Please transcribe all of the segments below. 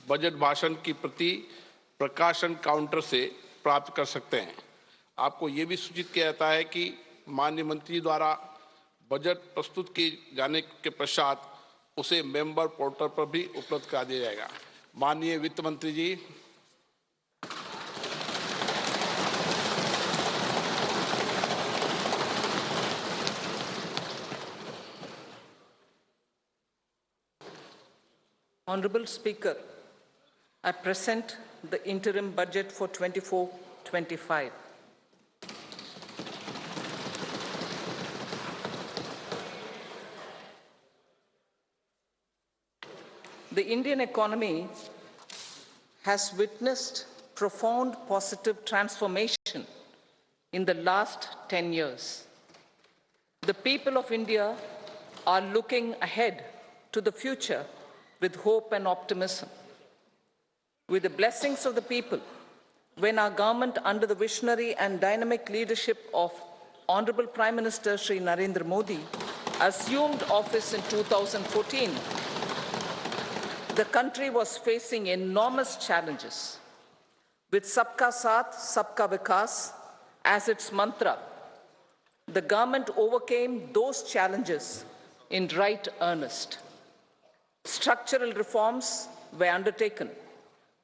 Budget भाषण की प्रति प्रकाशन काउंटर से प्राप्त कर सकते हैं। आपको ये भी सूचित किया जाता है कि माननीय मंत्री द्वारा बजट प्रस्तुत किए जाने के पश्चात उसे मेंबर पोर्टल पर भी उपलब्ध करा दिया जाएगा। माननीय वित्त मंत्री जी, Honorable Speaker, I present the interim budget for 24-25. The Indian economy has witnessed profound positive transformation in the last 10 years. The people of India are looking ahead to the future with hope and optimism. With the blessings of the people, when our government, under the visionary and dynamic leadership of Honorable Prime Minister Shri Narendra Modi, assumed office in 2014, the country was facing enormous challenges. With Sabka Saath, Sabka Vikas as its mantra, the government overcame those challenges in right earnest. Structural reforms were undertaken.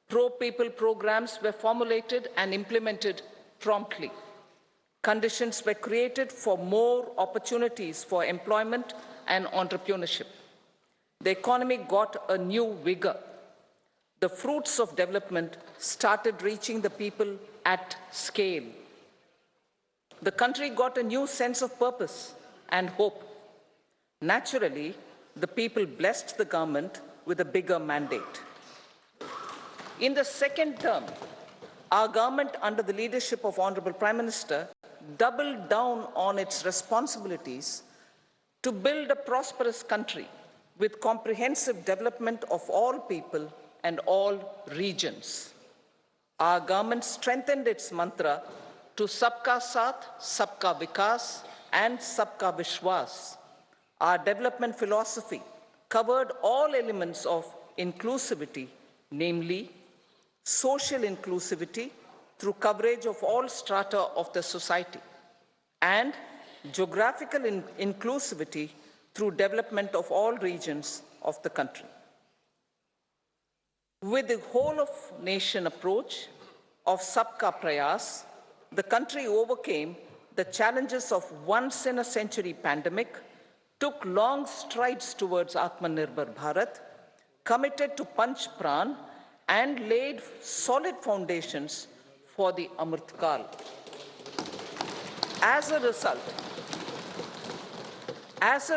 Pro-people programs were formulated and implemented promptly. Conditions were created for more opportunities for employment and entrepreneurship. The economy got a new vigor. The fruits of development started reaching the people at scale. The country got a new sense of purpose and hope. Naturally, the people blessed the government with a bigger mandate. In the second term, our government, under the leadership of Honorable Prime Minister, doubled down on its responsibilities to build a prosperous country with comprehensive development of all people and all regions. Our government strengthened its mantra to Sabka Saath, Sabka Vikas, and Sabka Vishwas. Our development philosophy covered all elements of inclusivity, namely social inclusivity through coverage of all strata of the society, and geographical inclusivity through development of all regions of the country. With the whole of nation approach of Sabka Prayas, the country overcame the challenges of once in a century pandemic, took long strides towards Atmanirbhar Bharat, committed to Panch Pran, and laid solid foundations for the Amrit Kal. As a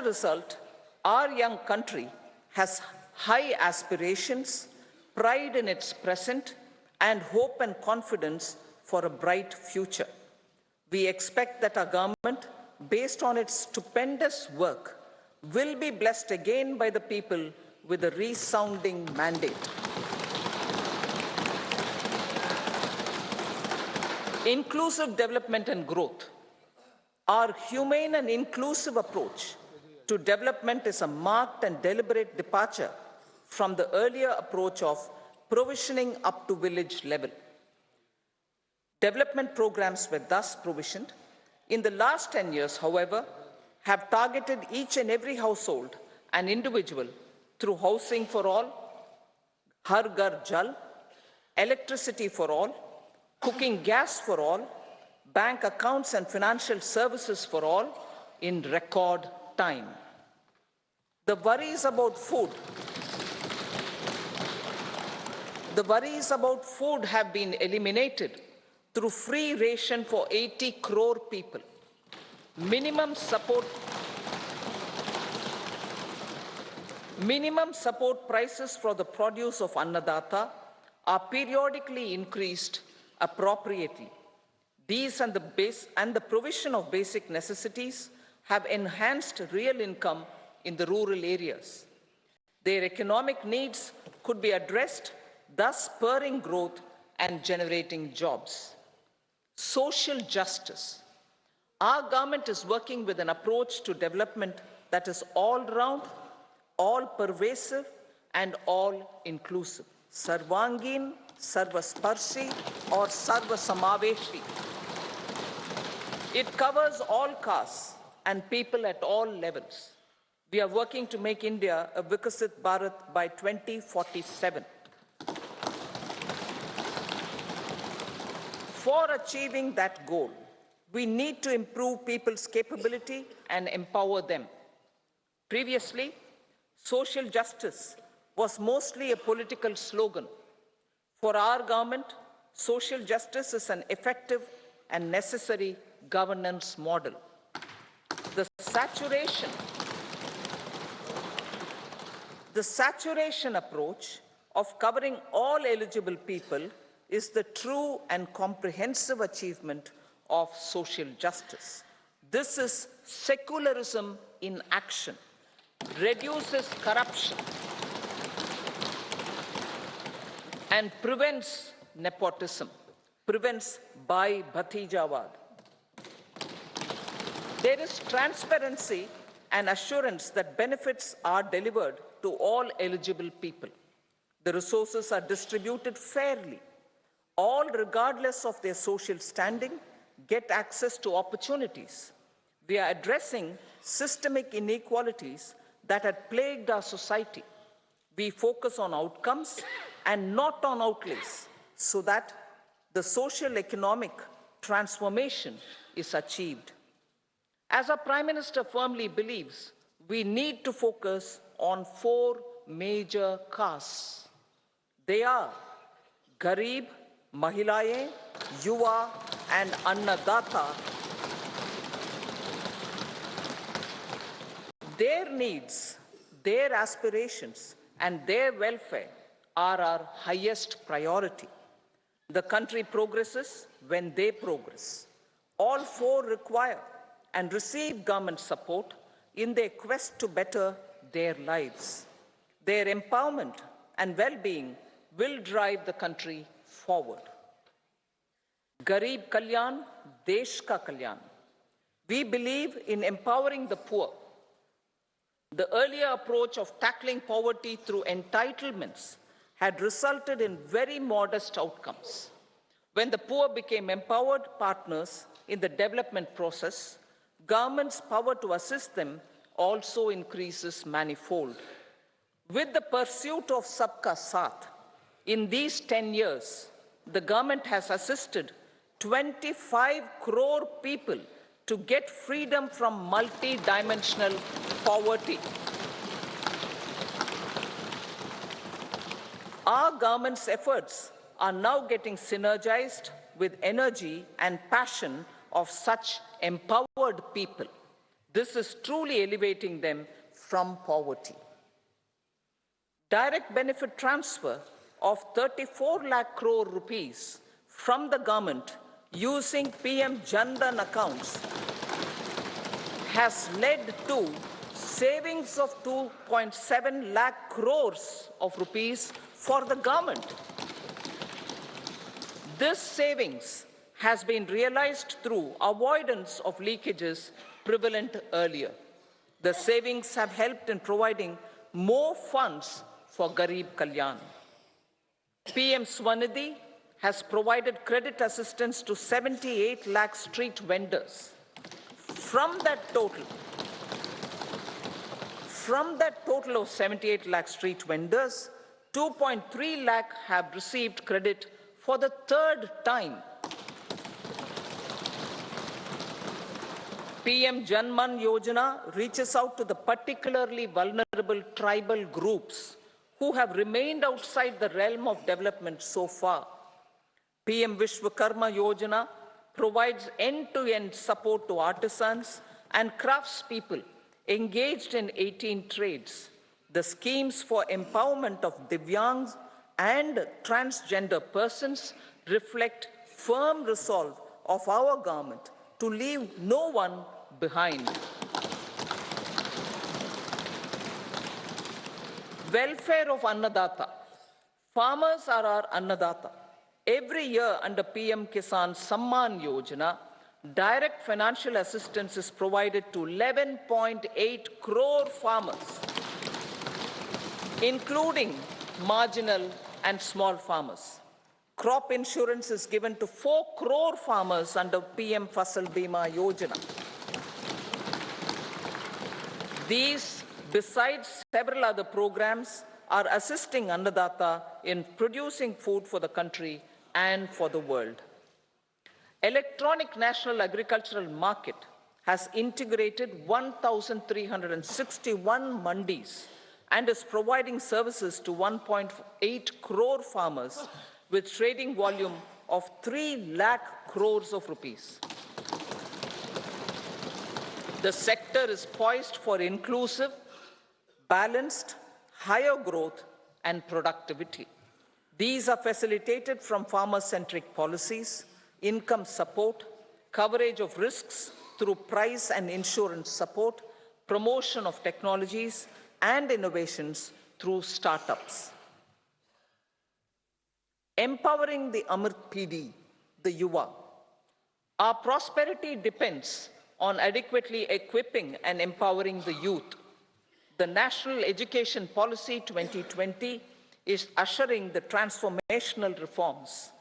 result, our young country has high aspirations, pride in its present, and hope and confidence for a bright future. We expect that our government, based on its stupendous work, will be blessed again by the people with a resounding mandate. Inclusive development and growth. Our humane and inclusive approach to development is a marked and deliberate departure from the earlier approach of provisioning up to village level. Development programs were thus provisioned. In the last 10 years, however, have targeted each and every household and individual through housing for all, Har Ghar Jal, electricity for all, cooking gas for all, bank accounts and financial services for all in record time. The worries about food have been eliminated through free ration for 80 crore people. Minimum support prices for the produce of Annadata are periodically increased appropriately. These and the provision of basic necessities have enhanced real income in the rural areas. Their economic needs could be addressed, thus spurring growth and generating jobs. Social justice. Our government is working with an approach to development that is all-round, all-pervasive, and all-inclusive. Sarvangin, Sarvasparshi, or Sarvasamaveshi. It covers all castes and people at all levels. We are working to make India a Vikasit Bharat by 2047. For achieving that goal, we need to improve people's capability and empower them. Previously, social justice was mostly a political slogan. For our government, social justice is an effective and necessary governance model. The saturation approach of covering all eligible people is the true and comprehensive achievement of social justice. This is secularism in action, reduces corruption, and prevents nepotism, prevents Bhai Bhatijawad. There is transparency and assurance that benefits are delivered to all eligible people. The resources are distributed fairly. All, regardless of their social standing, get access to opportunities. We are addressing systemic inequalities that had plagued our society. We focus on outcomes and not on outlays, so that the social economic transformation is achieved. As our Prime Minister firmly believes, we need to focus on 4 major castes. They are Garib, Mahilaye, Yuva, and Annadata. Their needs, their aspirations, and their welfare are our highest priority. The country progresses when they progress. All 4 require and receive government support in their quest to better their lives. Their empowerment and well-being will drive the country forward. Garib Kalyan, Desh Ka Kalyan. We believe in empowering the poor. The earlier approach of tackling poverty through entitlements had resulted in very modest outcomes. When the poor became empowered partners in the development process, government's power to assist them also increases manifold. With the pursuit of Sabka Saath, in these 10 years, the government has assisted 25 crore people to get freedom from multi-dimensional poverty. Our government's efforts are now getting synergized with energy and passion of such empowered people. This is truly elevating them from poverty. Direct benefit transfer of 34 lakh crore rupees from the government using PM Jan Dhan accounts has led to savings of 2.7 lakh crores of rupees for the government. This savings has been realized through avoidance of leakages prevalent earlier. The savings have helped in providing more funds for Garib Kalyan. PM Swanidhi has provided credit assistance to 78 lakh street vendors. From that total of 78 lakh street vendors, 2.3 lakh have received credit for the 3rd time. PM Janman Yojana reaches out to the particularly vulnerable tribal groups who have remained outside the realm of development so far. PM Vishwakarma Yojana provides end-to-end support to artisans and craftspeople engaged in 18 trades. The schemes for empowerment of Divyangs and transgender persons reflect firm resolve of our government to leave no one behind. Welfare of Annadata. Farmers are our Annadata. Every year under PM Kisan Samman Yojana, direct financial assistance is provided to 11.8 crore farmers, including marginal and small farmers. Crop insurance is given to 4 crore farmers under PM Fasal Bima Yojana. These, besides several other programs, are assisting Annadata in producing food for the country and for the world. Electronic National Agricultural Market has integrated 1,361 mandis and is providing services to 1.8 crore farmers with trading volume of 3 lakh crores of rupees. The sector is poised for inclusive, balanced, higher growth and productivity. These are facilitated from farmer-centric policies, income support, coverage of risks through price and insurance support, promotion of technologies and innovations through startups. Empowering the Amrit PD, the Yuva. Our prosperity depends on adequately equipping and empowering the youth. The National Education Policy 2020 is ushering the transformational reforms.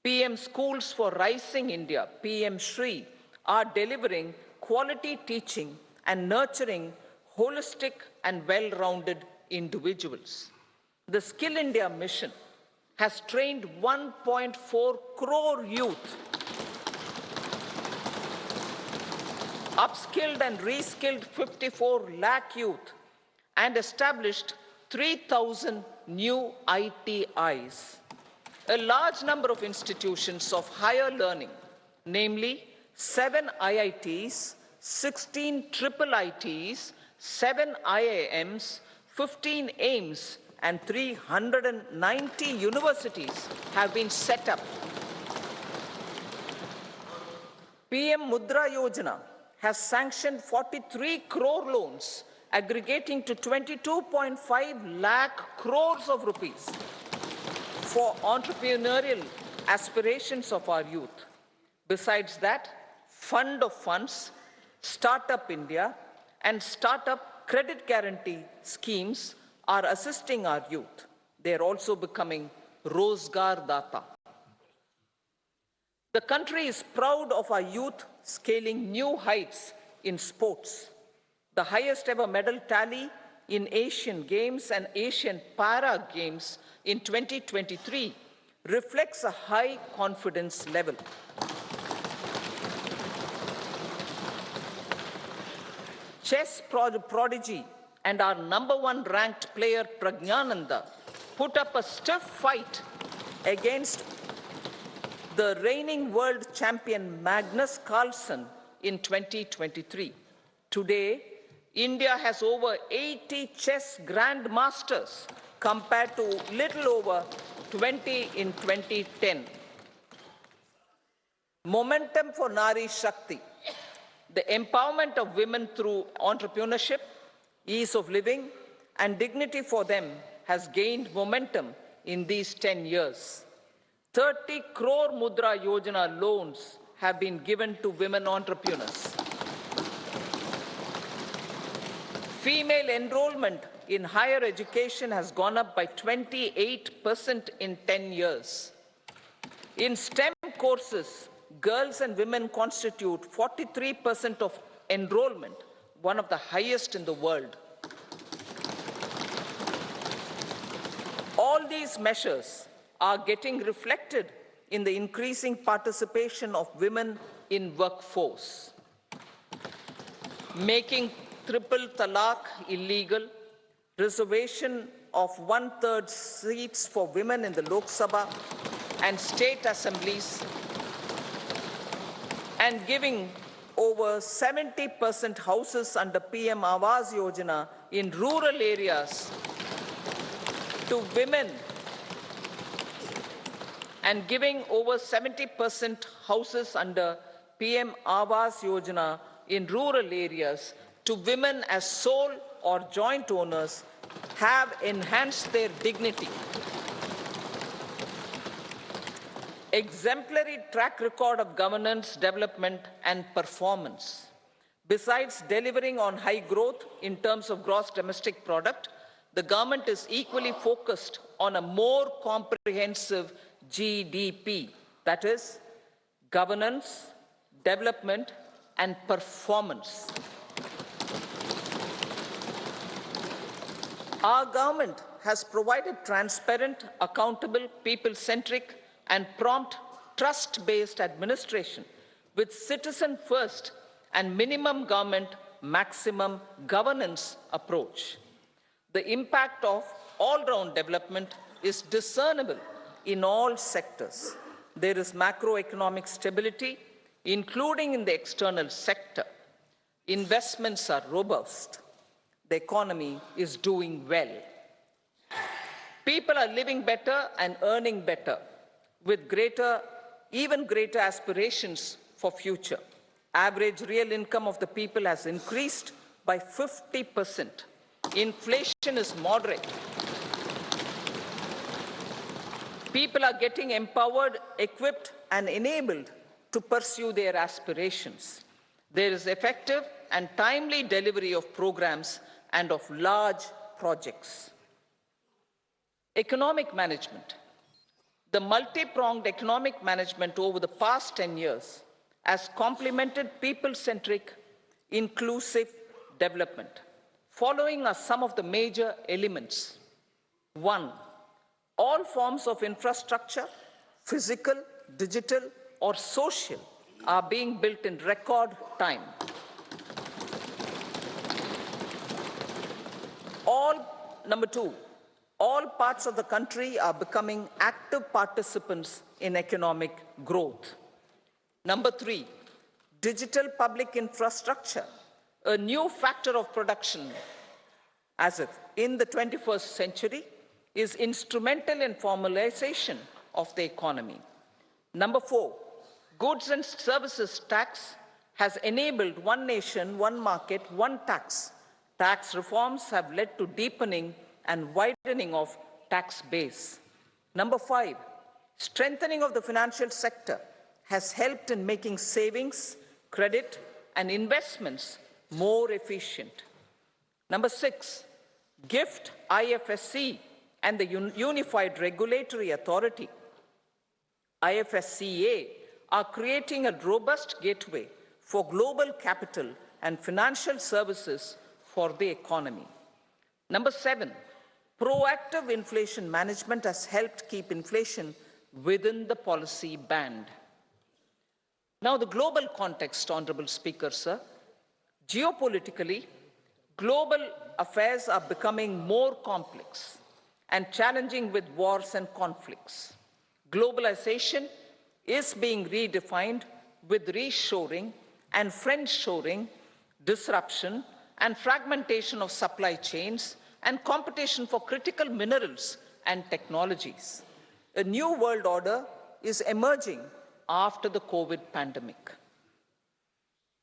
PM Schools for Rising India, PM Shri, are delivering quality teaching and nurturing holistic and well-rounded individuals. The Skill India mission has trained 1.4 crore youth, upskilled and reskilled 54 lakh youth, and established 3,000 new ITIs. A large number of institutions of higher learning, namely 7 IITs, 16 triple ITs, 7 IIMs, 15 AIMS, and 390 universities have been set up. PM Mudra Yojana has sanctioned 43 crore loans aggregating to 22.5 lakh crores of rupees for entrepreneurial aspirations of our youth. Besides that, Fund of Funds, Startup India, and Startup Credit Guarantee schemes are assisting our youth. They are also becoming Rozgar Data. The country is proud of our youth scaling new heights in sports. The highest ever medal tally in Asian Games and Asian Para Games in 2023 reflects a high confidence level. Chess prodigy and our #1 ranked player Pragnananda put up a stiff fight against the reigning world champion Magnus Carlsen in 2023. Today, India has over 80 chess grandmasters compared to little over 20 in 2010. Momentum for Nari Shakti. The empowerment of women through entrepreneurship, ease of living, and dignity for them has gained momentum in these 10 years. 30 crore Mudra Yojana loans have been given to women entrepreneurs. Female enrollment in higher education has gone up by 28% in 10 years. In STEM courses, girls and women constitute 43% of enrollment, one of the highest in the world. All these measures are getting reflected in the increasing participation of women in workforce. Making triple talaq illegal, reservation of 1/3 seats for women in the Lok Sabha and state assemblies, and giving over 70% houses under PM Awas Yojana in rural areas to women, and giving over 70% houses under PM Awas Yojana in rural areas to women as sole or joint owners have enhanced their dignity. Exemplary track record of governance, development, and performance. Besides delivering on high growth in terms of gross domestic product, the government is equally focused on a more comprehensive GDP, that is, governance, development, and performance. Our government has provided transparent, accountable, people-centric, and prompt, trust-based administration with citizen-first and minimum government, maximum governance approach. The impact of all-round development is discernible in all sectors. There is macroeconomic stability, including in the external sector. Investments are robust. The economy is doing well. People are living better and earning better, with even greater aspirations for future. Average real income of the people has increased by 50%. Inflation is moderate. People are getting empowered, equipped, and enabled to pursue their aspirations. There is effective and timely delivery of programs and of large projects. Economic management. The multi-pronged economic management over the past 10 years has complemented people-centric, inclusive development. Following are some of the major elements. 1. All forms of infrastructure, physical, digital, or social, are being built in record time. Number 2, all parts of the country are becoming active participants in economic growth. Number 3, digital public infrastructure, a new factor of production as if in the 21st century, is instrumental in formalization of the economy. Number 4, goods and services tax has enabled one nation, one market, one tax. Tax reforms have led to deepening and widening of tax base. Number 5, strengthening of the financial sector has helped in making savings, credit, and investments more efficient. Number 6, GIFT, IFSC, and the Unified Regulatory Authority, IFSCA, are creating a robust gateway for global capital and financial services for the economy. Number 7, proactive inflation management has helped keep inflation within the policy band. Now, the global context, Honorable Speaker, sir. Geopolitically, global affairs are becoming more complex and challenging with wars and conflicts. Globalization is being redefined with reshoring and friendshoring, disruption and fragmentation of supply chains, and competition for critical minerals and technologies. A new world order is emerging after the COVID pandemic.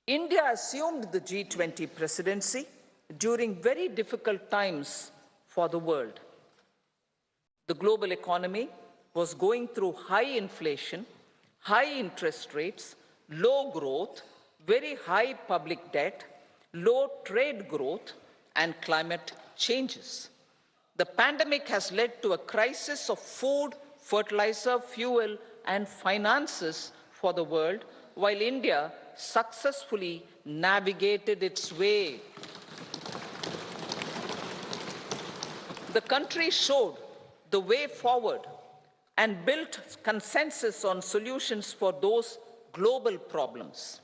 India assumed the G20 presidency during very difficult times for the world. The global economy was going through high inflation, high interest rates, low growth, very high public debt, low trade growth, and climate changes. The pandemic has led to a crisis of food, fertilizer, fuel, and finances for the world, while India successfully navigated its way. The country showed the way forward and built consensus on solutions for those global problems.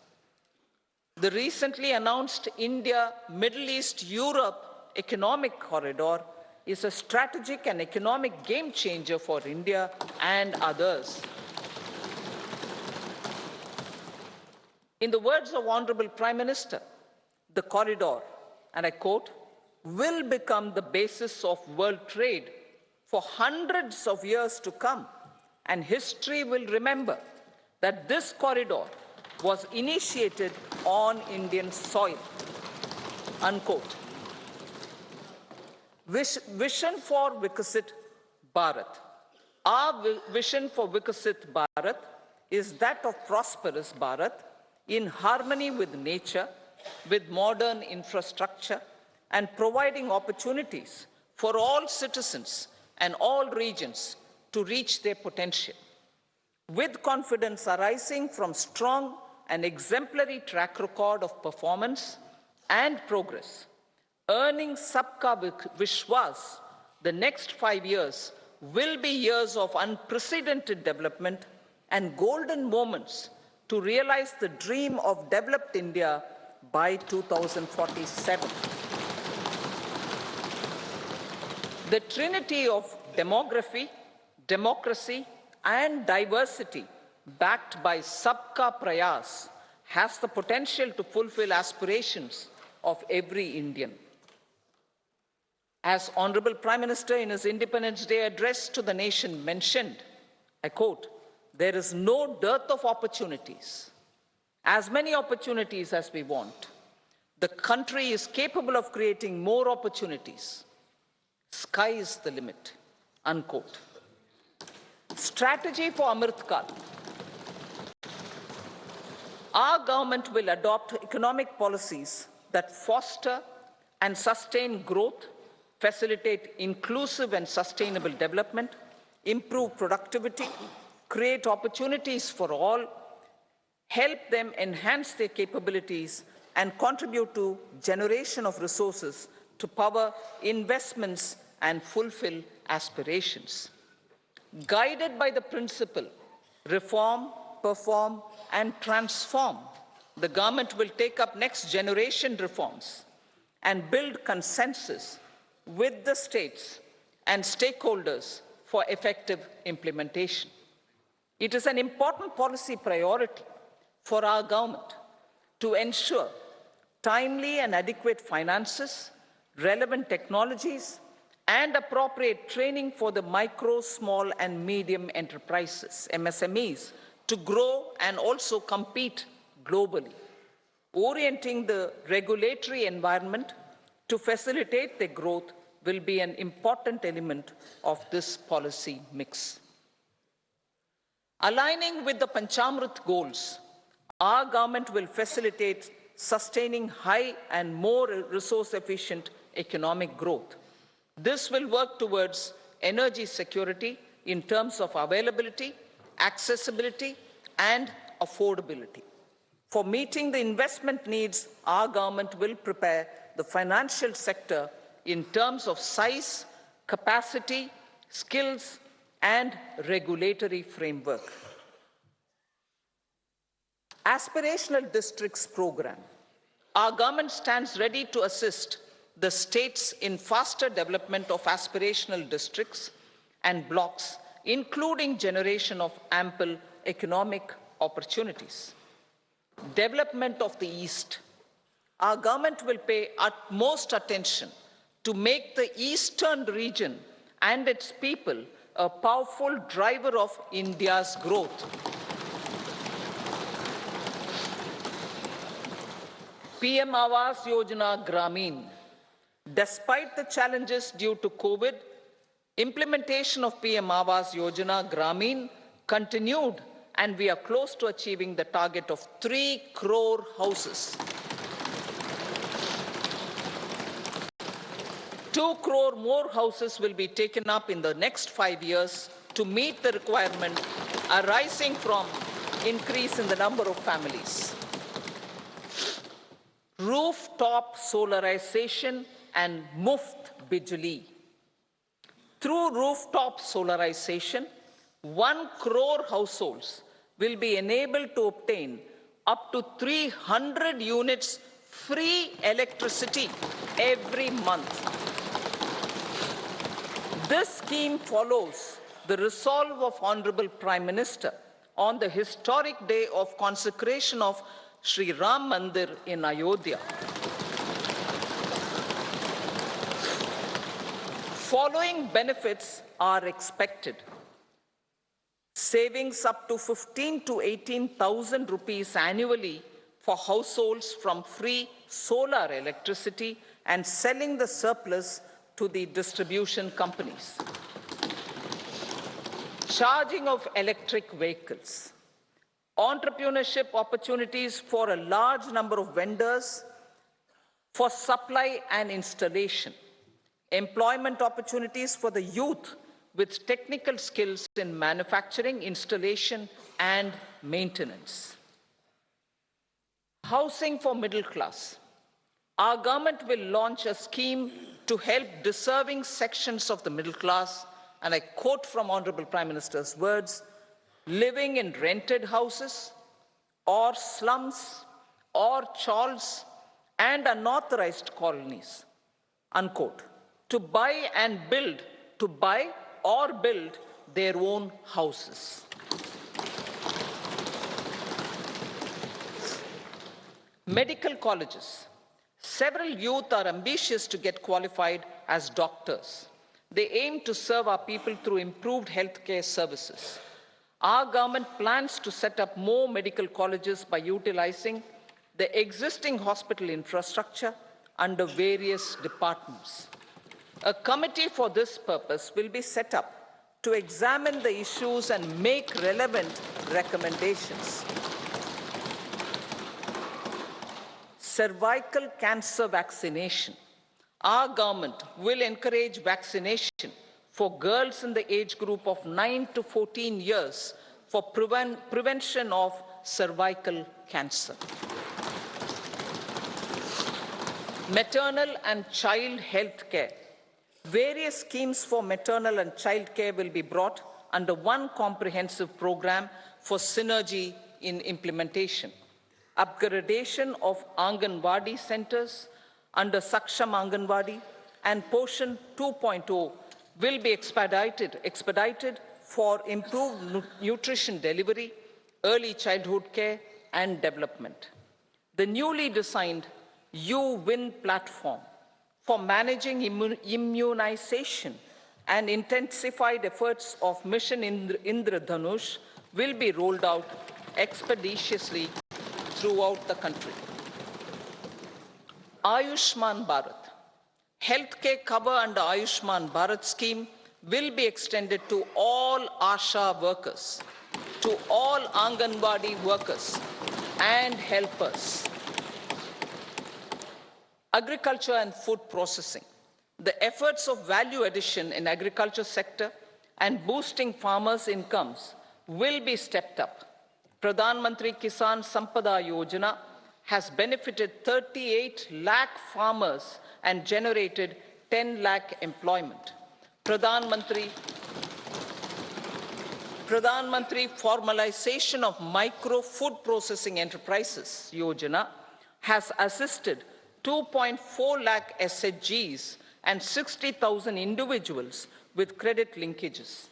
The recently announced India-Middle East-Europe economic corridor is a strategic and economic game changer for India and others. In the words of Honorable Prime Minister, the corridor, and I quote, will become the basis of world trade for hundreds of years to come, and history will remember that this corridor was initiated on Indian soil, unquote. Vision for Vikasit Bharat. Our vision for Vikasit Bharat is that of prosperous Bharat in harmony with nature, with modern infrastructure, and providing opportunities for all citizens and all regions to reach their potential. With confidence arising from strong and exemplary track record of performance and progress, earning Sabka Vishwas, the next 5 years will be years of unprecedented development and golden moments to realize the dream of developed India by 2047. The trinity of demography, democracy, and diversity backed by Sabka Prayas has the potential to fulfill aspirations of every Indian. As Honorable Prime Minister in his Independence Day address to the nation mentioned, I quote, "There is no dearth of opportunities, as many opportunities as we want. The country is capable of creating more opportunities. Sky is the limit," unquote. Strategy for Amrit Kal. Our government will adopt economic policies that foster and sustain growth, facilitate inclusive and sustainable development, improve productivity, create opportunities for all, help them enhance their capabilities, and contribute to generation of resources to power investments and fulfill aspirations. Guided by the principle, reform, perform, and transform, the government will take up next generation reforms and build consensus with the states and stakeholders for effective implementation. It is an important policy priority for our government to ensure timely and adequate finances, relevant technologies, and appropriate training for the micro, small, and medium enterprises, MSMEs, to grow and also compete globally. Orienting the regulatory environment to facilitate their growth will be an important element of this policy mix. Aligning with the Panchamrit goals, our government will facilitate sustaining high and more resource-efficient economic growth. This will work towards energy security in terms of availability, accessibility, and affordability. For meeting the investment needs, our government will prepare the financial sector in terms of size, capacity, skills, and regulatory framework. Aspirational Districts Program. Our government stands ready to assist the states in faster development of aspirational districts and blocks, including generation of ample economic opportunities. Development of the East. Our government will pay utmost attention to make the eastern region and its people a powerful driver of India's growth. PM Awas Yojana Gramin. Despite the challenges due to COVID, implementation of PM Awas Yojana Gramin continued, and we are close to achieving the target of 3 crore houses. 2 crore more houses will be taken up in the next 5 years to meet the requirement arising from increase in the number of families. Rooftop solarization and Muft Bijli. Through rooftop solarization, 1 crore households will be enabled to obtain up to 300 units free electricity every month. This scheme follows the resolve of Honorable Prime Minister on the historic day of consecration of Sri Ram Mandir in Ayodhya. Following benefits are expected. Savings up to 15 to 18,000 rupees annually for households from free solar electricity and selling the surplus to the distribution companies. Charging of electric vehicles. Entrepreneurship opportunities for a large number of vendors for supply and installation. employment opportunities for the youth with technical skills in manufacturing, installation, and maintenance. Housing for middle class. Our government will launch a scheme to help deserving sections of the middle class, and I quote from Honorable Prime Minister's words, living in rented houses or slums or chawls and unauthorized colonies, unquote, to buy or build their own houses. Medical colleges. Several youth are ambitious to get qualified as doctors. They aim to serve our people through improved healthcare services. Our government plans to set up more medical colleges by utilizing the existing hospital infrastructure under various departments. A committee for this purpose will be set up to examine the issues and make relevant recommendations. Cervical cancer vaccination. Our government will encourage vaccination for girls in the age group of 9 to 14 years for prevention of cervical cancer. Maternal and child health care. Various schemes for maternal and child care will be brought under one comprehensive program for synergy in implementation. Upgradation of Anganwadi centers under Saksham Anganwadi and Poshan 2.0 will be expedited for improved nutrition delivery, early childhood care and development. The newly designed U-Win platform for managing immunization and intensified efforts of Mission Indradhanush will be rolled out expeditiously throughout the country. Ayushman Bharat. Healthcare cover under Ayushman Bharat scheme will be extended to all ASHA workers, to all Anganwadi workers and helpers. Agriculture and food processing. The efforts of value addition in agriculture sector and boosting farmers' incomes will be stepped up. Pradhan Mantri Kisan Sampada Yojana has benefited 38 lakh farmers and generated 10 lakh employment. Pradhan Mantri Formalization of Micro Food Processing Enterprises Yojana has assisted 2.4 lakh SHGs and 60,000 individuals with credit linkages.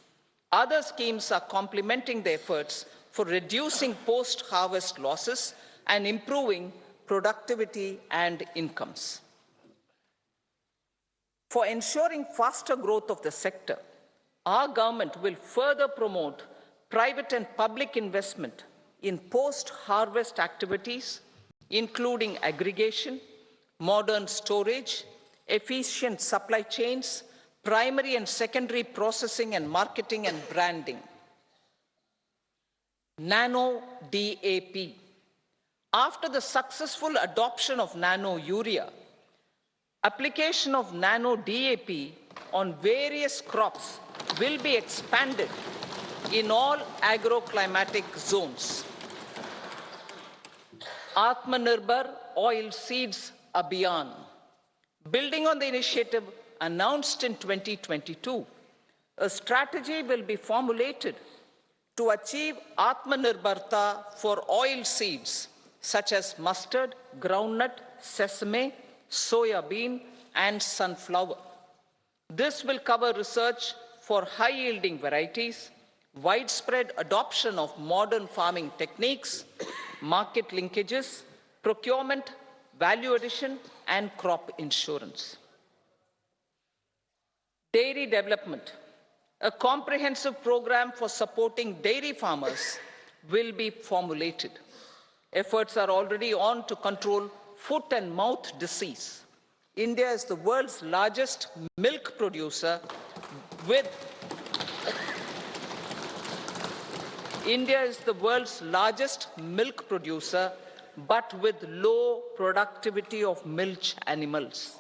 Other schemes are complementing the efforts for reducing post-harvest losses and improving productivity and incomes. For ensuring faster growth of the sector, our government will further promote private and public investment in post-harvest activities, including aggregation, modern storage, efficient supply chains, primary and secondary processing and marketing and branding. Nano DAP. After the successful adoption of nano urea, application of nano DAP on various crops will be expanded in all agroclimatic zones. Atmanirbhar Oil Seeds Abhiyan. Building on the initiative announced in 2022, a strategy will be formulated to achieve Atmanirbharta for oil seeds such as mustard, groundnut, sesame, soya bean, and sunflower. This will cover research for high-yielding varieties, widespread adoption of modern farming techniques, market linkages, procurement, value addition, and crop insurance. Dairy development. A comprehensive program for supporting dairy farmers will be formulated. Efforts are already on to control foot and mouth disease. India is the world's largest milk producer with but with low productivity of milch animals.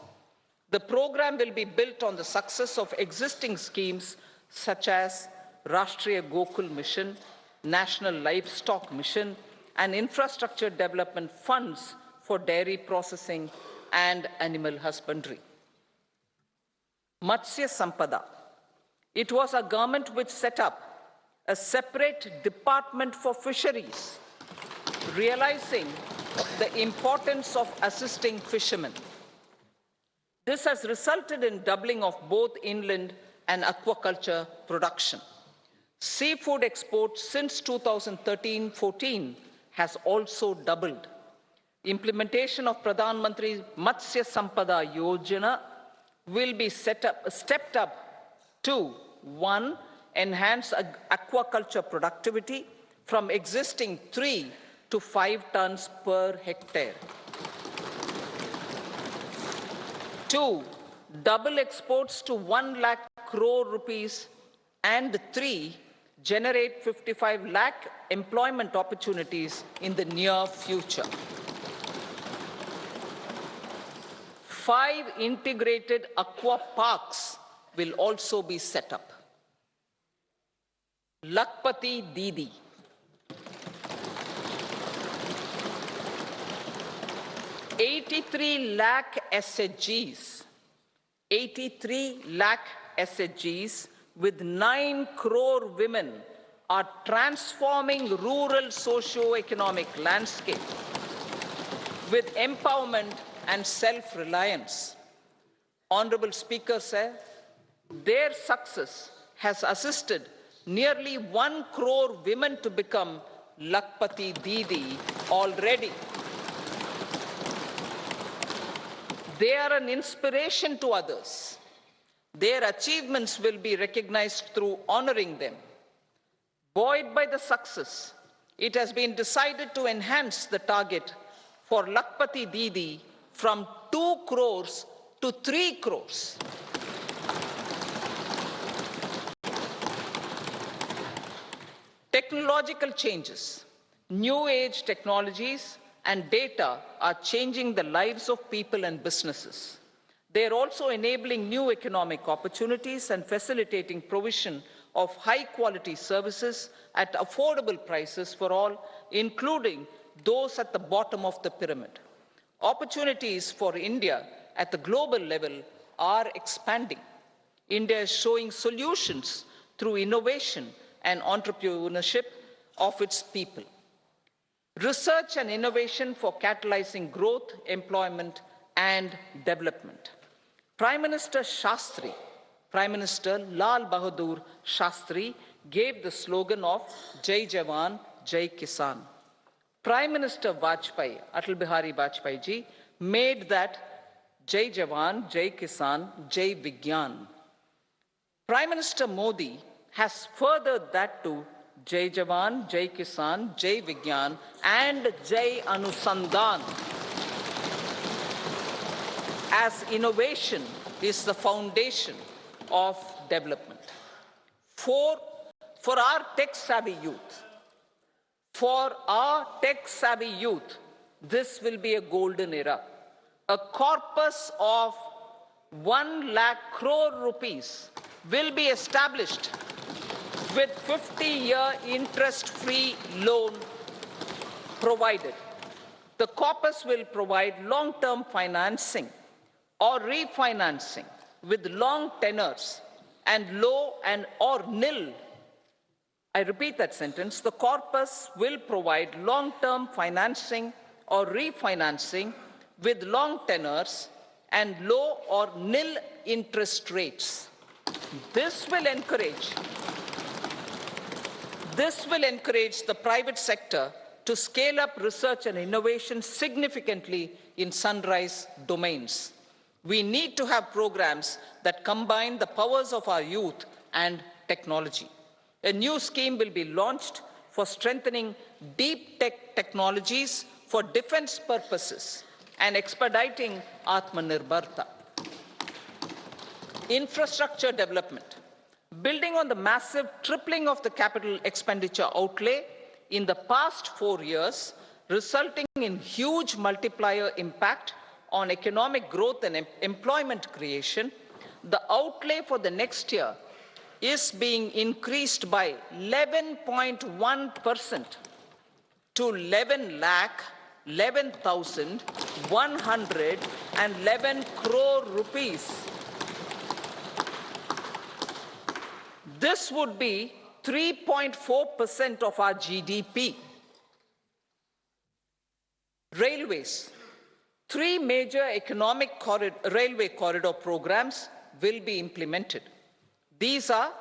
The program will be built on the success of existing schemes such as Rashtriya Gokul Mission, National Livestock Mission, and infrastructure development funds for dairy processing and animal husbandry. Matsya Sampada. It was our government which set up a separate department for fisheries, realizing the importance of assisting fishermen. This has resulted in doubling of both inland and aquaculture production. Seafood exports since 2013-14 has also doubled. Implementation of Pradhan Mantri Matsya Sampada Yojana will be stepped up to 1. Enhance aquaculture productivity from existing 3 to 5 tons per hectare. 2. Double exports to 1 lakh crore rupees, and 3. Generate 55 lakh employment opportunities in the near future. 5 integrated aqua parks will also be set up. Lakpati Didi. $83 lakh SHGs. 83 lakh SHGs with 9 crore women are transforming rural socio-economic landscape with empowerment and self-reliance. Honorable Speaker said, their success has assisted nearly 1 crore women to become Lakpati Didi already. They are an inspiration to others. Their achievements will be recognized through honoring them. Buoyed by the success, it has been decided to enhance the target for Lakpati Didi from 2 crores to 3 crores. Technological changes, new age technologies and data are changing the lives of people and businesses. They are also enabling new economic opportunities and facilitating provision of high-quality services at affordable prices for all, including those at the bottom of the pyramid. Opportunities for India at the global level are expanding. India is showing solutions through innovation and entrepreneurship of its people. Research and innovation for catalyzing growth, employment, and development. Prime Minister Shastri, Prime Minister Lal Bahadur Shastri gave the slogan of Jai Jawan, Jai Kisan. Prime Minister Vajpayee, Atal Bihari Vajpayee ji, made that Jai Jawan, Jai Kisan, Jai Vigyan. Prime Minister Modi has furthered that to Jai Jawan, Jai Kisan, Jai Vigyan, and Jai Anusandhan, as innovation is the foundation of development. For our tech-savvy youth, this will be a golden era. A corpus of 1 lakh crore rupees will be established with 50-year interest-free loan provided. The corpus will provide long-term financing or refinancing with long tenors and low and or nil. I repeat that sentence. The corpus will provide long-term financing or refinancing with long tenors and low or nil interest rates. This will encourage the private sector to scale up research and innovation significantly in sunrise domains. We need to have programs that combine the powers of our youth and technology. A new scheme will be launched for strengthening deep tech technologies for defense purposes and expediting Atmanirbharta. Infrastructure development. Building on the massive tripling of the capital expenditure outlay in the past 4 years, resulting in huge multiplier impact on economic growth and employment creation, the outlay for the next year is being increased by 11.1% to 11,111 crore rupees. This would be 3.4% of our GDP. Railways. 3 major economic railway corridor programs will be implemented. These are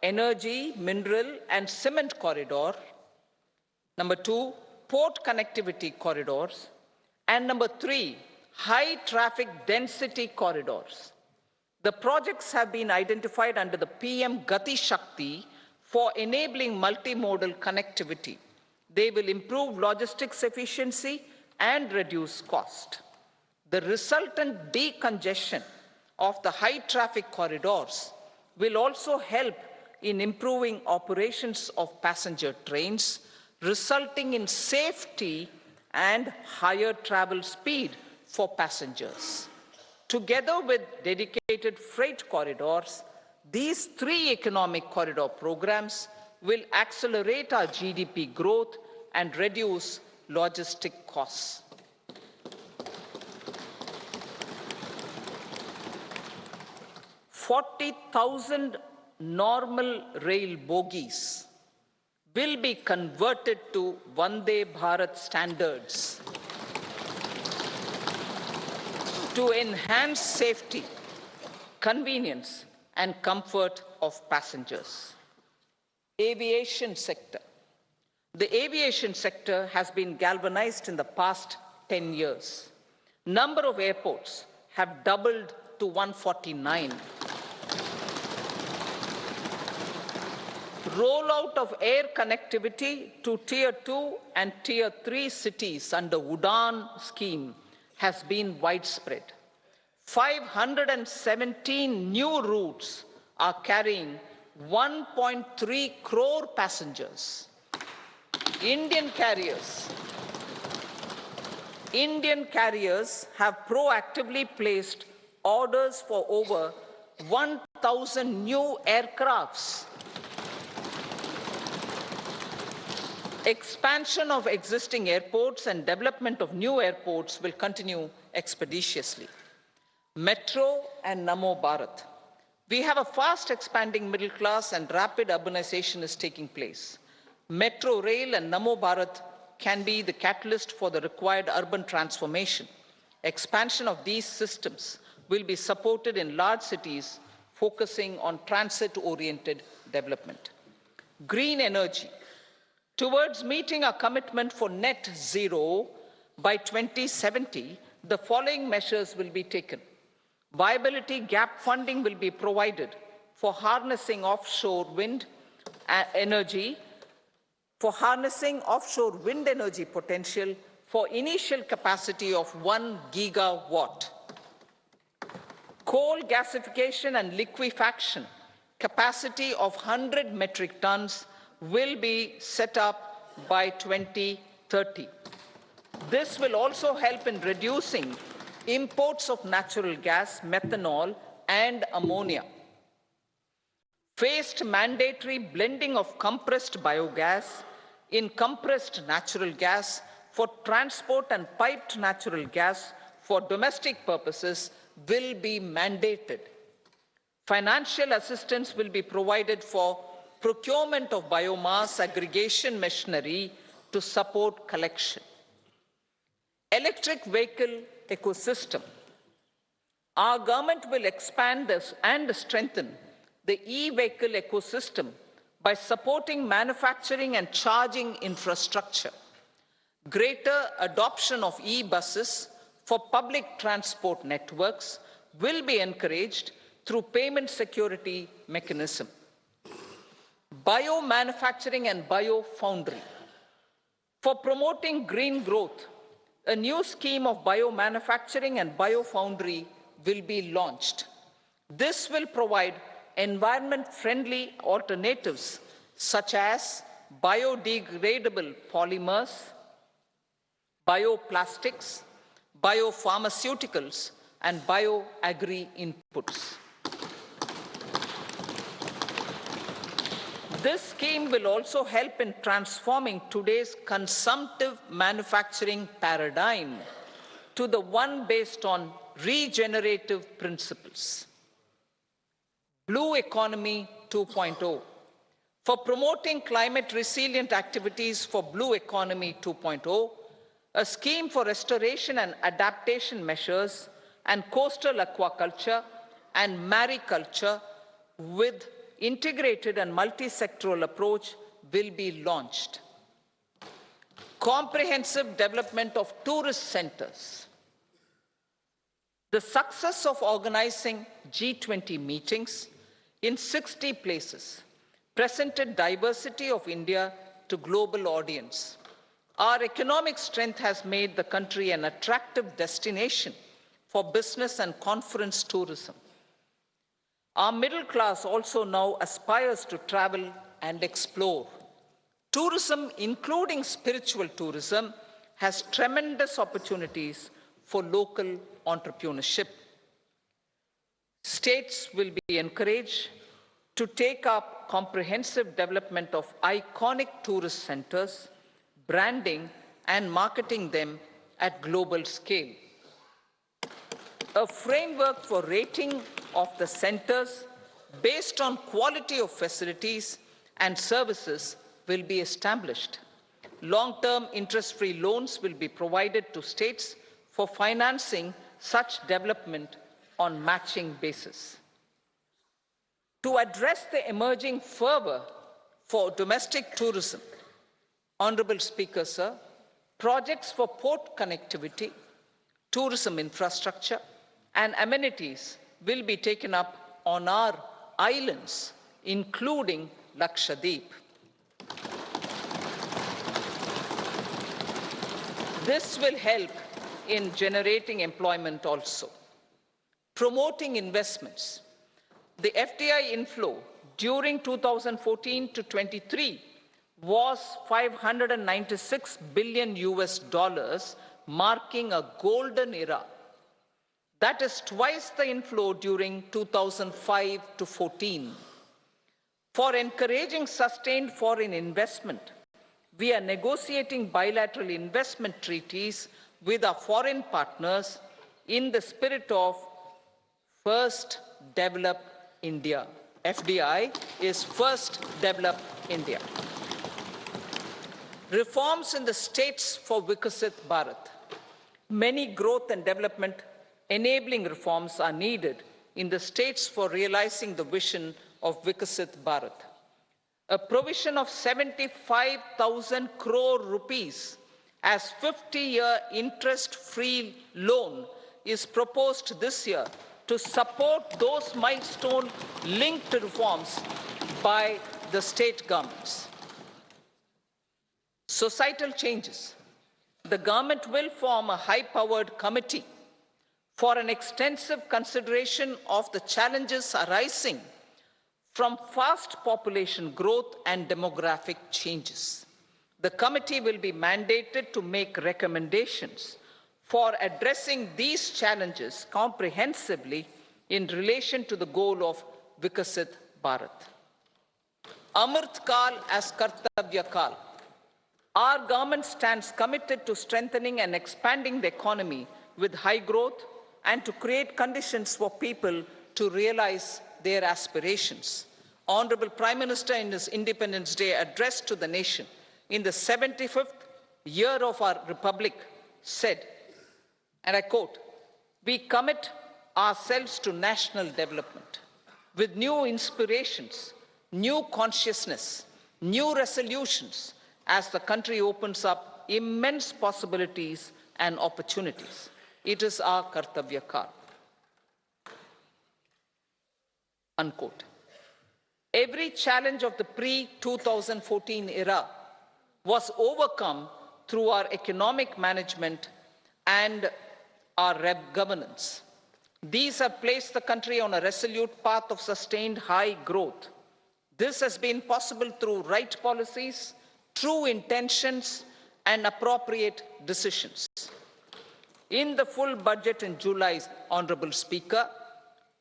energy, mineral and cement corridor. Number 2, port connectivity corridors. And number 3, high traffic density corridors. The projects have been identified under the PM Gati Shakti for enabling multimodal connectivity. They will improve logistics efficiency and reduce cost. The resultant decongestion of the high traffic corridors will also help in improving operations of passenger trains, resulting in safety and higher travel speed for passengers. Together with dedicated freight corridors, these 3 economic corridor programs will accelerate our GDP growth and reduce logistic costs. "40,000 normal rail bogies will be converted to Vande Bharat standards to enhance safety, convenience, and comfort of passengers." Aviation sector. The aviation sector has been galvanized in the past 10 years. Number of airports have doubled to 149. Rollout of air connectivity to Tier 2 and Tier 3 cities under UDAN scheme has been widespread. 517 new routes are carrying 1.3 crore passengers. Indian carriers have proactively placed orders for over 1,000 new aircrafts. Expansion of existing airports and development of new airports will continue expeditiously. Metro and Namo Bharat. We have a fast expanding middle class and rapid urbanization is taking place. Metro rail and Namo Bharat can be the catalyst for the required urban transformation. Expansion of these systems will be supported in large cities, focusing on transit-oriented development. Green energy. Towards meeting our commitment for net zero by 2070, the following measures will be taken. Viability gap funding will be provided for harnessing offshore wind energy potential for initial capacity of 1 gigawatt. Coal gasification and liquefaction capacity of 100 metric tons will be set up by 2030. This will also help in reducing imports of natural gas, methanol, and ammonia. Phased mandatory blending of compressed biogas in compressed natural gas for transport and piped natural gas for domestic purposes will be mandated. Financial assistance will be provided for procurement of biomass aggregation machinery to support collection. Electric vehicle ecosystem. Our government will expand this and strengthen the e-vehicle ecosystem by supporting manufacturing and charging infrastructure. Greater adoption of e-buses for public transport networks will be encouraged through payment security mechanism. Biomanufacturing and biofoundry. For promoting green growth, a new scheme of biomanufacturing and biofoundry will be launched. This will provide environment-friendly alternatives such as biodegradable polymers, bioplastics, biopharmaceuticals, and bio-agri inputs. This scheme will also help in transforming today's consumptive manufacturing paradigm to the one based on regenerative principles. Blue Economy 2.0. For promoting climate-resilient activities for Blue Economy 2.0, a scheme for restoration and adaptation measures and coastal aquaculture and mariculture with integrated and multi-sectoral approach will be launched. Comprehensive development of tourist centers. The success of organizing G20 meetings in 60 places presented diversity of India to global audience. Our economic strength has made the country an attractive destination for business and conference tourism. Our middle class also now aspires to travel and explore. Tourism, including spiritual tourism, has tremendous opportunities for local entrepreneurship. States will be encouraged to take up comprehensive development of iconic tourist centers, branding and marketing them at global scale. A framework for rating of the centers based on quality of facilities and services will be established. Long-term interest-free loans will be provided to states for financing such development on matching basis. To address the emerging fervor for domestic tourism, Honorable Speaker, sir, projects for port connectivity, tourism infrastructure, and amenities will be taken up on our islands, including Lakshadweep. This will help in generating employment also. Promoting investments. The FDI inflow during 2014 to 23 was $596 billion, marking a golden era. That is twice the inflow during 2005 to 14. For encouraging sustained foreign investment, we are negotiating bilateral investment treaties with our foreign partners in the spirit of First Develop India. FDI is First Develop India. Reforms in the states for Vikasit Bharat. Many growth and development enabling reforms are needed in the states for realizing the vision of Vikasit Bharat. A provision of 75,000 crore rupees as 50-year interest-free loan is proposed this year to support those milestone-linked reforms by the state governments. Societal changes. The government will form a high-powered committee for an extensive consideration of the challenges arising from fast population growth and demographic changes. The committee will be mandated to make recommendations for addressing these challenges comprehensively in relation to the goal of Vikasit Bharat. Amrit Kal as Kartavya Kal. Our government stands committed to strengthening and expanding the economy with high growth and to create conditions for people to realize their aspirations. Honorable Prime Minister, in his Independence Day address to the nation in the 75th year of our Republic, said, and I quote, "We commit ourselves to national development with new inspirations, new consciousness, new resolutions as the country opens up immense possibilities and opportunities. It is our Kartavya Kal." Unquote. Every challenge of the pre-2014 era was overcome through our economic management and our governance. These have placed the country on a resolute path of sustained high growth. This has been possible through right policies, true intentions, and appropriate decisions. In the full budget in July, Honorable Speaker,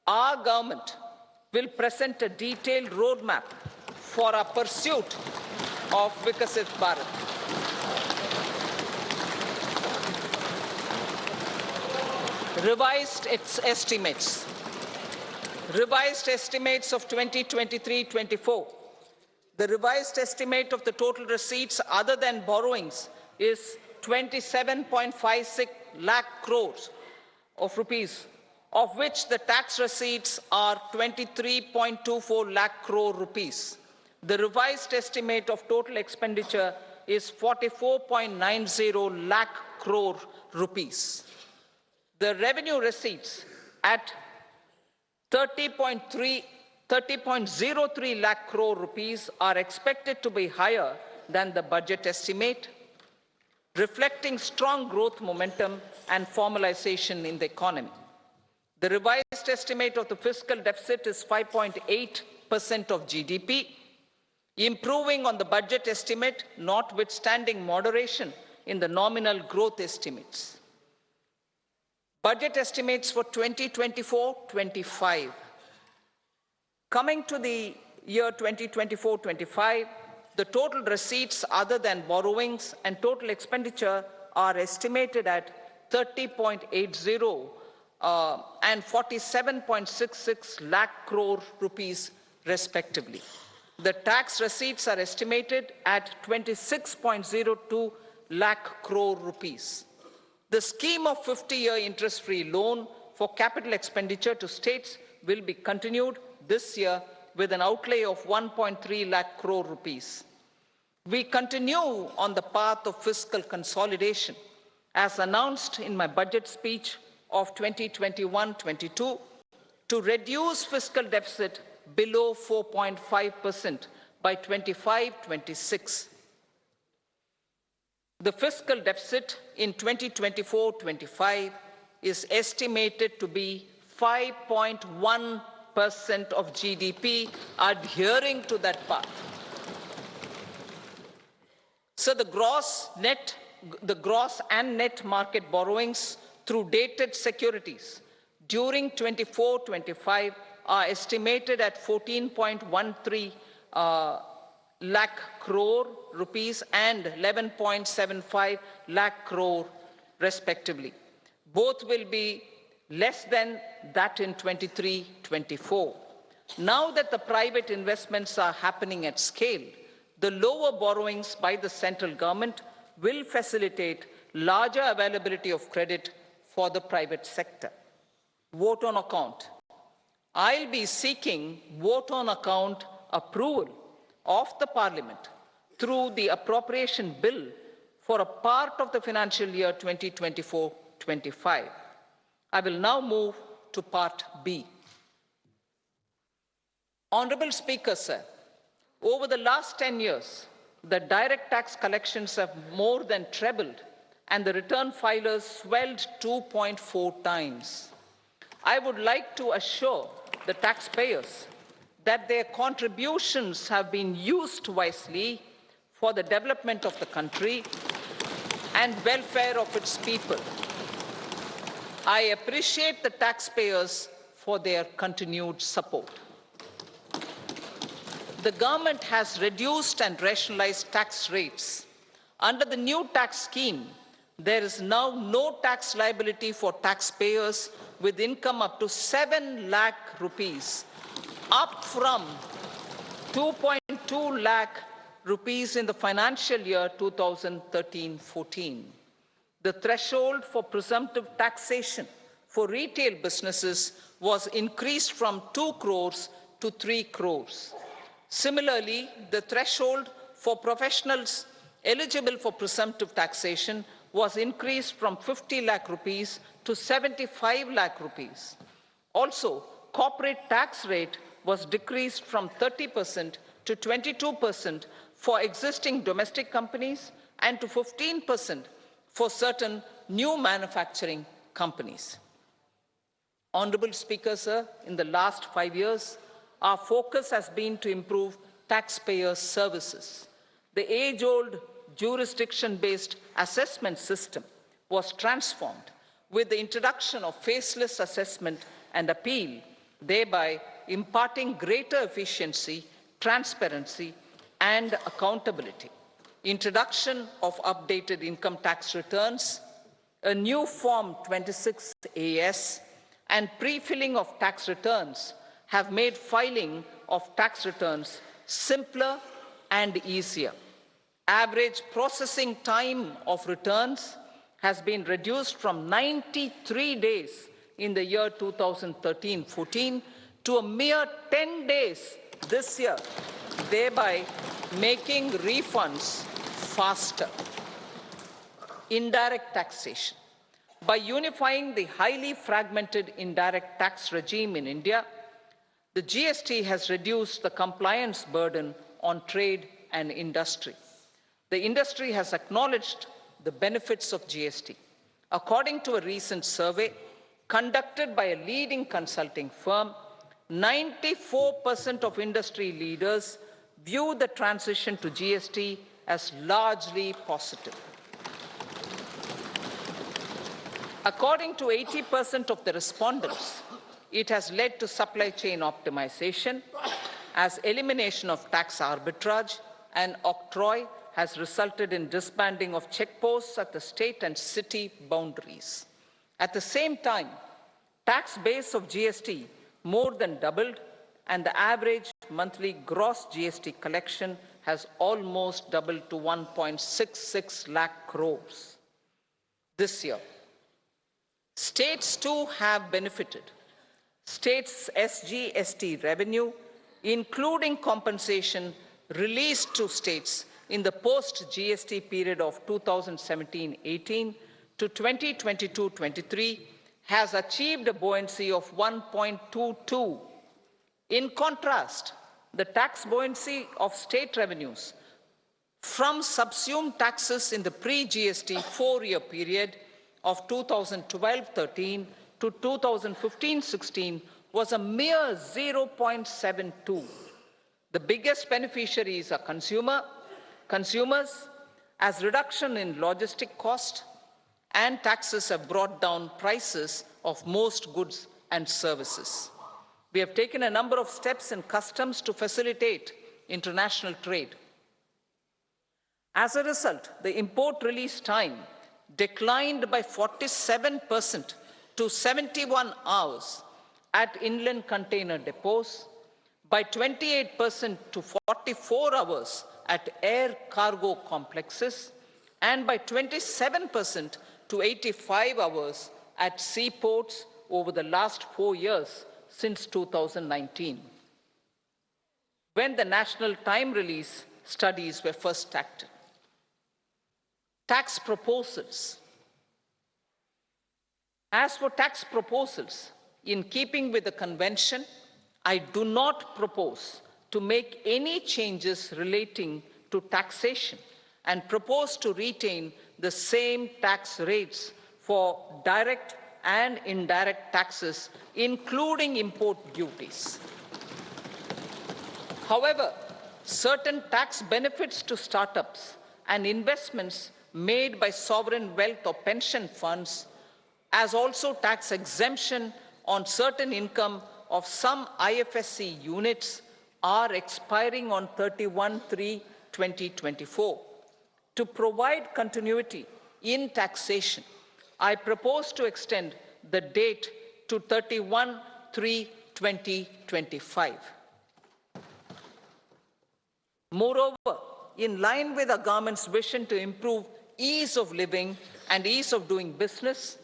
our government will present a detailed roadmap for our pursuit of Vikasit Bharat. Revised estimates of 2023-24. The revised estimate of the total receipts other than borrowings is 27.56 lakh crores of rupees, of which the tax receipts are 23.24 lakh crore rupees. The revised estimate of total expenditure is 44.90 lakh crore rupees. The revenue receipts at 30.03 lakh crore rupees are expected to be higher than the budget estimate, reflecting strong growth momentum and formalization in the economy. The revised estimate of the fiscal deficit is 5.8% of GDP, improving on the budget estimate, notwithstanding moderation in the nominal growth estimates. Budget estimates for 2024-25. Coming to the year 2024-25, the total receipts other than borrowings and total expenditure are estimated at 30.80 and 47.66 lakh crore rupees respectively. The tax receipts are estimated at 26.02 lakh crore rupees. The scheme of 50-year interest-free loan for capital expenditure to states will be continued this year with an outlay of 1.3 lakh crore rupees. We continue on the path of fiscal consolidation, as announced in my budget speech of 2021-22, to reduce fiscal deficit below 4.5% by 25-26. The fiscal deficit in 2024-25 is estimated to be 5.1% of GDP, adhering to that path. So the gross and net market borrowings through dated securities during 24-25 are estimated at 14.13 lakh crore rupees and 11.75 lakh crore respectively. Both will be less than that in 23-24. Now that the private investments are happening at scale, the lower borrowings by the central government will facilitate larger availability of credit for the private sector. Vote on account. I'll be seeking vote on account approval of the Parliament through the appropriation bill for a part of the financial year 2024-25. I will now move to Part B. Honourable Speaker, sir, over the last 10 years, the direct tax collections have more than trebled and the return filers swelled 2.4 times. I would like to assure the taxpayers that their contributions have been used wisely for the development of the country and welfare of its people. I appreciate the taxpayers for their continued support. The government has reduced and rationalized tax rates. Under the new tax scheme, there is now no tax liability for taxpayers with income up to 7 lakh rupees, up from 2.2 lakh rupees in the financial year 2013-14. The threshold for presumptive taxation for retail businesses was increased from 2 crores to 3 crores. Similarly, the threshold for professionals eligible for presumptive taxation was increased from 50 lakh rupees to 75 lakh rupees. Also, corporate tax rate was decreased from 30% to 22% for existing domestic companies and to 15% for certain new manufacturing companies. Honourable Speaker, sir, in the last 5 years, our focus has been to improve taxpayer services. The age-old jurisdiction-based assessment system was transformed with the introduction of faceless assessment and appeal, thereby imparting greater efficiency, transparency, and accountability. Introduction of updated income tax returns, a new Form 26AS, and pre-filling of tax returns have made filing of tax returns simpler and easier. Average processing time of returns has been reduced from 93 days in the year 2013-14 to a mere 10 days this year, thereby making refunds faster. Indirect taxation. By unifying the highly fragmented indirect tax regime in India, the GST has reduced the compliance burden on trade and industry. The industry has acknowledged the benefits of GST. According to a recent survey conducted by a leading consulting firm, 94% of industry leaders view the transition to GST as largely positive. According to 80% of the respondents, it has led to supply chain optimization, as elimination of tax arbitrage and octroi has resulted in disbanding of checkposts at the state and city boundaries. At the same time, tax base of GST more than doubled, and the average monthly gross GST collection has almost doubled to 1.66 lakh crores this year. States too have benefited. States' SGST revenue, including compensation released to states in the post-GST period of 2017-18 to 2022-23, has achieved a buoyancy of 1.22. In contrast, the tax buoyancy of state revenues from subsumed taxes in the pre-GST four-year period of 2012-13 to 2015-16 was a mere 0.72. The biggest beneficiaries are consumers, as reduction in logistic cost and taxes have brought down prices of most goods and services. We have taken a number of steps in customs to facilitate international trade. As a result, the import release time declined by 47% to 71 hours at inland container depots, by 28% to 44 hours at air cargo complexes, and by 27% to 85 hours at seaports over the last 4 years since 2019, when the national time release studies were first acted. Tax proposals. As for tax proposals, in keeping with the convention, I do not propose to make any changes relating to taxation and propose to retain the same tax rates for direct and indirect taxes, including import duties. However, certain tax benefits to startups and investments made by sovereign wealth or pension funds, as also tax exemption on certain income of some IFSC units, are expiring on 31/3/2024. To provide continuity in taxation, I propose to extend the date to 31/3/2025. Moreover, in line with the government's vision to improve ease of living and ease of doing business,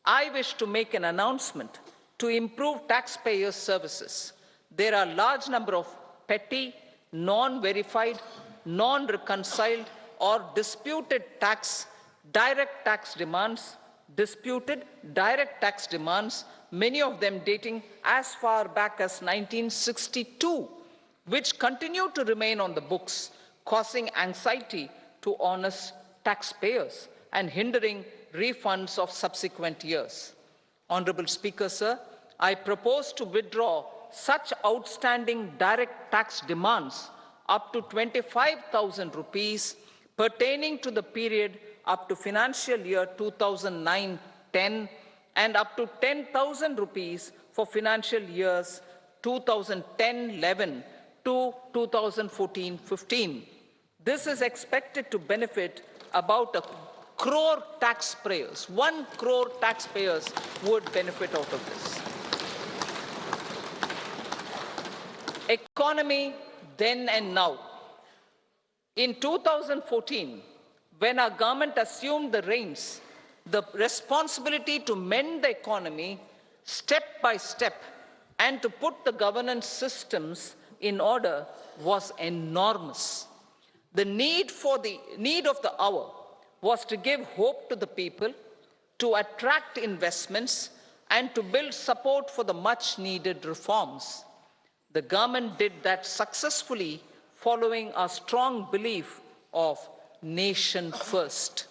I wish to make an announcement to improve taxpayers' services. There are a large number of petty, non-verified, non-reconciled, or disputed direct tax demands, many of them dating as far back as 1962, which continue to remain on the books, causing anxiety to honest taxpayers and hindering refunds of subsequent years. Honorable Speaker, sir, I propose to withdraw such outstanding direct tax demands up to 25,000 rupees pertaining to the period up to financial year 2009-10 and up to 10,000 rupees for financial years 2010-11 to 2014-15. This is expected to benefit about 1 crore taxpayers. 1 crore taxpayers would benefit out of this. Economy then and now. In 2014, when our government assumed the reins, the responsibility to mend the economy step by step and to put the governance systems in order was enormous. The need of the hour was to give hope to the people, to attract investments, and to build support for the much-needed reforms. The government did that successfully, following a strong belief of nation first.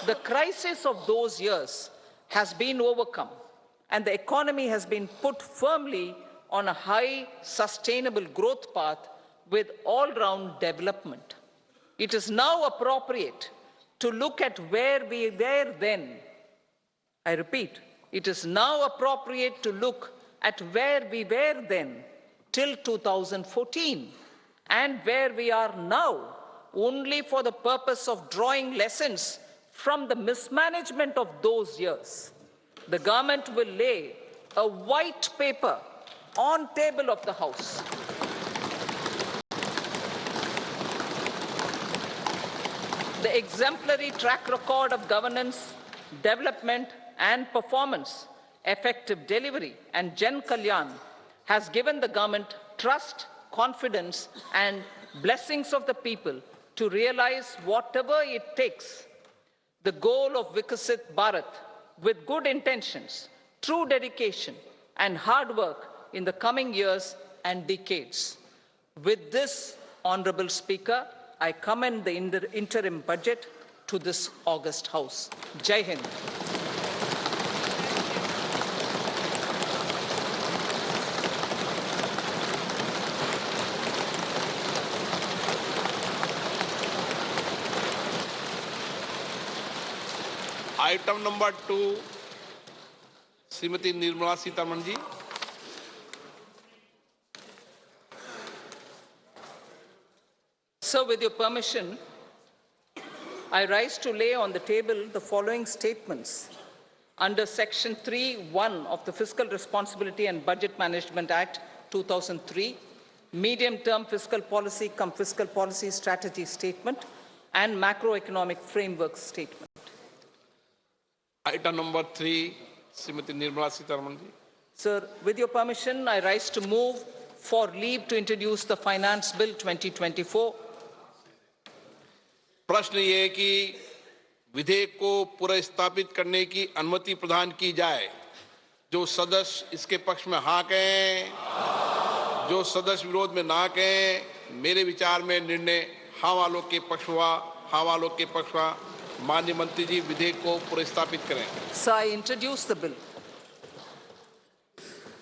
The crisis of those years has been overcome, and the economy has been put firmly on a high, sustainable growth path with all-round development. It is now appropriate to look at where we were then. I repeat, it is now appropriate to look at where we were then till 2014 and where we are now, only for the purpose of drawing lessons from the mismanagement of those years. The government will lay a white paper on table of the House. The exemplary track record of governance, development and performance, effective delivery and Jan Kalyan has given the government trust, confidence and blessings of the people to realize whatever it takes. The goal of Vikasit Bharat with good intentions, true dedication and hard work in the coming years and decades. With this, Honorable Speaker, I commend the interim budget to this august House. Jai Hind. Item number 2, Shrimati Nirmala Sitharaman ji. Sir, with your permission, I rise to lay on the table the following statements under Section 3(1) of the Fiscal Responsibility and Budget Management Act 2003, Medium-Term Fiscal Policy cum Fiscal Policy Strategy Statement and Macroeconomic Framework Statement. Item number 3, Srimati Nirmala Sitharaman ji. Sir, with your permission, I rise to move for leave to introduce the Finance Bill 2024. प्रश्न ये है कि विधेयक को पुनर्स्थापित करने की अनुमति प्रदान की जाए। जो सदस्य इसके पक्ष में हाँ कहें, जो सदस्य विरोध में ना कहें। मेरे विचार में निर्णय हाँ वालों के पक्ष हुआ, हाँ वालों के पक्ष हुआ। माननीय मंत्री जी, विधेयक को पुनर्स्थापित करें। Sir, I introduce the bill.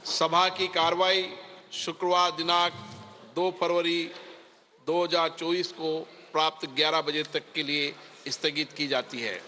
सभा की कार्रवाई शुक्रवार दिनांक 2 फरवरी 2024 को प्राप्त 11 बजे तक के लिए स्थगित की जाती है।